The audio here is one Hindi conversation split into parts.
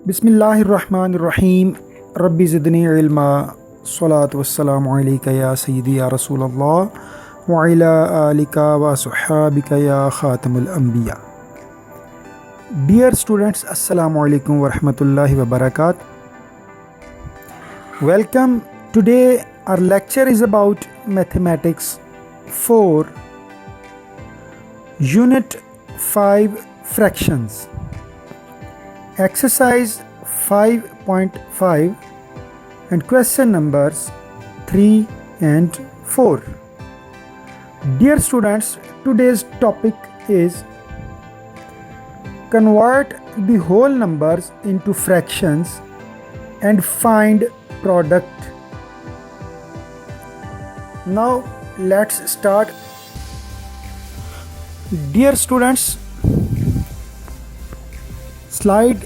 बिस्मिल्लाहिर्रहमानिर्रहीम रब्बि ज़िदनी इल्मा सलातु वस्सलामु अलैका या सय्यदी या रसूलल्लाह व अला आलिका व सुहाबिका या ख़ातमुल अंबिया। Dear students, Assalamu alaikum wa rahmatullahi wa barakatuh. Welcome. Today our lecture is about Mathematics 4 Unit 5 Fractions. Exercise 5.5 and question numbers 3 and 4. Dear students, today's topic is convert the whole numbers into fractions and find product. Now let's start. Dear students, slide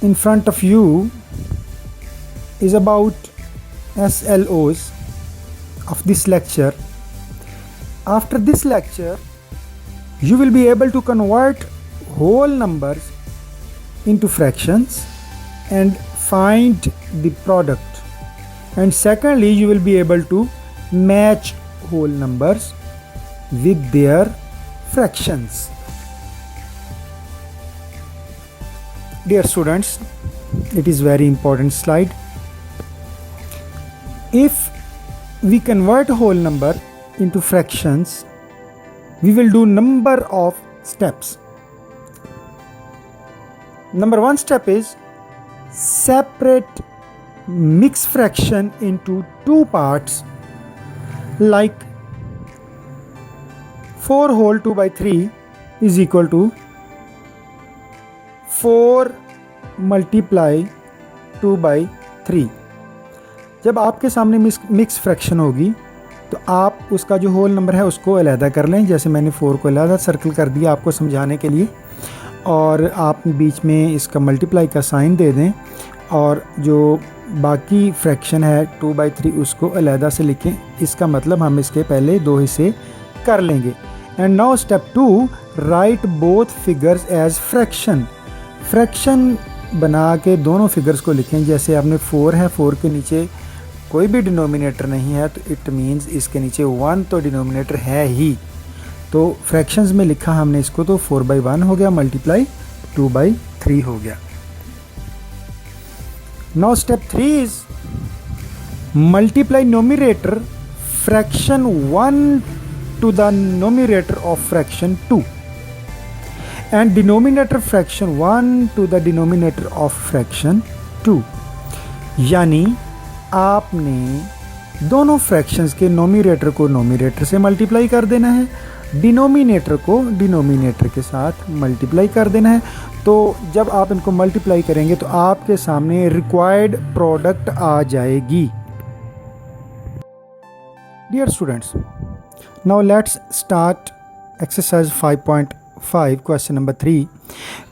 in front of you is about SLOs of this lecture. After this lecture, you will be able to convert whole numbers into fractions and find the product. And secondly, you will be able to match whole numbers with their fractions. Dear students, it is very important slide. If we convert a whole number into fractions, we will do number of steps. Number one step is separate mixed fraction into two parts, like 4 whole 2 by 3 is equal to 4 multiply 2 by 3. जब आपके सामने मिक्स फ्रैक्शन होगी तो आप उसका जो होल नंबर है उसको अलहदा कर लें। जैसे मैंने 4 को अलहदा सर्कल कर दिया आपको समझाने के लिए, और आप बीच में इसका मल्टीप्लाई का साइन दे दें, और जो बाकी फ्रैक्शन है 2 by 3 उसको अलहदा से लिखें। इसका मतलब हम इसके पहले दो हिस्से कर लेंगे। And now step 2, write both figures as fraction. Fraction बना के दोनों फिगर्स को लिखें। जैसे आपने 4 है, 4 के नीचे कोई भी डिनोमिनेटर नहीं है तो इट मीन्स इसके नीचे 1 तो डिनोमिनेटर है ही, तो फ्रैक्शंस में लिखा हमने इसको, तो 4 by 1 हो गया मल्टीप्लाई 2 by 3 हो गया। Now step 3 is multiply numerator fraction 1 to the numerator of fraction 2 and denominator fraction 1 to the denominator of fraction 2। यानी आपने दोनों फ्रैक्शंस के नोमिनेटर को नोमिनेटर से मल्टीप्लाई कर देना है, डिनोमिनेटर को डिनोमिनेटर के साथ मल्टीप्लाई कर देना है। तो जब आप इनको मल्टीप्लाई करेंगे तो आपके सामने रिक्वायर्ड प्रोडक्ट आ जाएगी। Dear students, now let's start exercise 5.5 question number 3.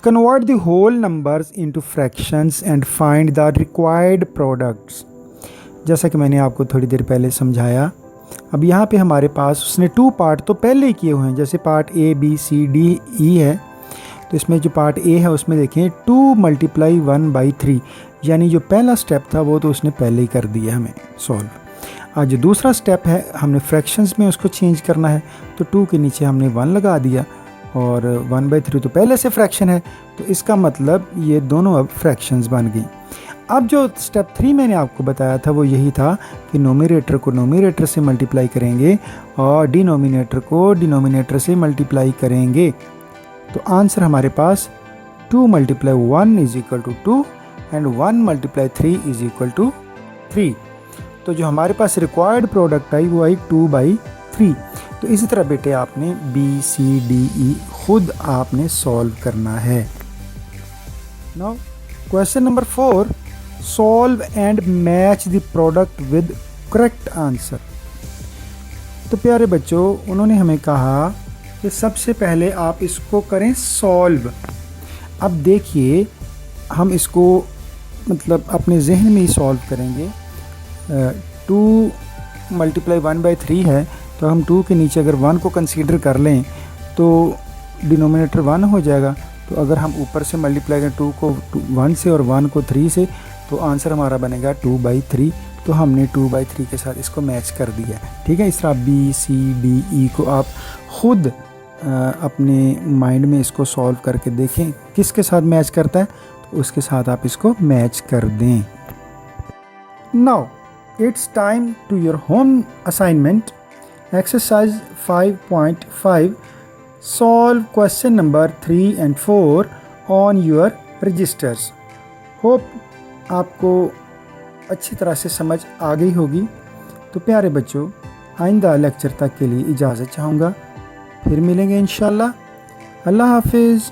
Convert the whole numbers into fractions and find the required products. जैसा कि मैंने आपको थोड़ी देर पहले समझाया, अब यहाँ पे हमारे पास उसने 2 पार्ट तो पहले ही किए हुए हैं। जैसे part A B C D E है, तो इसमें जो पार्ट A है उसमें देखें 2 multiply 1 by 3, यानी जो पहला स्टेप था वो तो उसने पहले ही कर दिया हमें सॉल्व। आज जो दूसरा स्टेप है हमने फ्रैक्शंस में उसको चेंज करना है, तो 2 के नीचे हमने 1 लगा दिया, और 1 by 3 तो पहले से फ्रैक्शन है, तो इसका मतलब ये दोनों अब फ्रैक्शंस बन गई। अब जो स्टेप 3 मैंने आपको बताया था वो यही था कि नोमिनेटर को नोमिनेटर से मल्टीप्लाई करेंगे और डिनोमिनेटर को डिनोमिनेटर से मल्टीप्लाई करेंगे। तो आंसर हमारे पास 2 multiply 1 is equal to 2 and 1 multiply 3 is equal to 3। तो जो हमारे पास रिक्वायर्ड प्रोडक्ट आई वो आई 2 by 3। तो इसी तरह बेटे आपने B C D E खुद आपने सॉल्व करना है। Now question number 4, solve and match the product with correct answer. तो प्यारे बच्चों, उन्होंने हमें कहा कि सबसे पहले आप इसको करें सॉल्व। अब देखिए हम इसको मतलब अपने जहन में ही सॉल्व करेंगे। 2 multiply 1 by 3 है, तो हम 2 के नीचे अगर 1 को कंसीडर कर लें तो डिनोमिनेटर 1 हो जाएगा, तो अगर हम ऊपर से मल्टीप्लाई करें 2 को 1 से और 1 को 3 से, तो आंसर हमारा बनेगा 2/3। तो हमने 2/3 के साथ इसको मैच कर दिया है। ठीक है, इस तरह बी सी डी ई को आप ख़ुद अपने माइंड में इसको सॉल्व करके देखें किसके साथ मैच करता है, तो उसके साथ आप इसको मैच कर दें। Now it's time to your home assignment exercise 5.5 solve question number 3 and 4 on your registers. Hope आपको अच्छी तरह से समझ आ गई होगी। तो प्यारे बच्चों, आइंदा लेक्चर तक के लिए इजाज़त चाहूँगा, फिर मिलेंगे इंशाल्लाह। अल्लाह हाफिज़।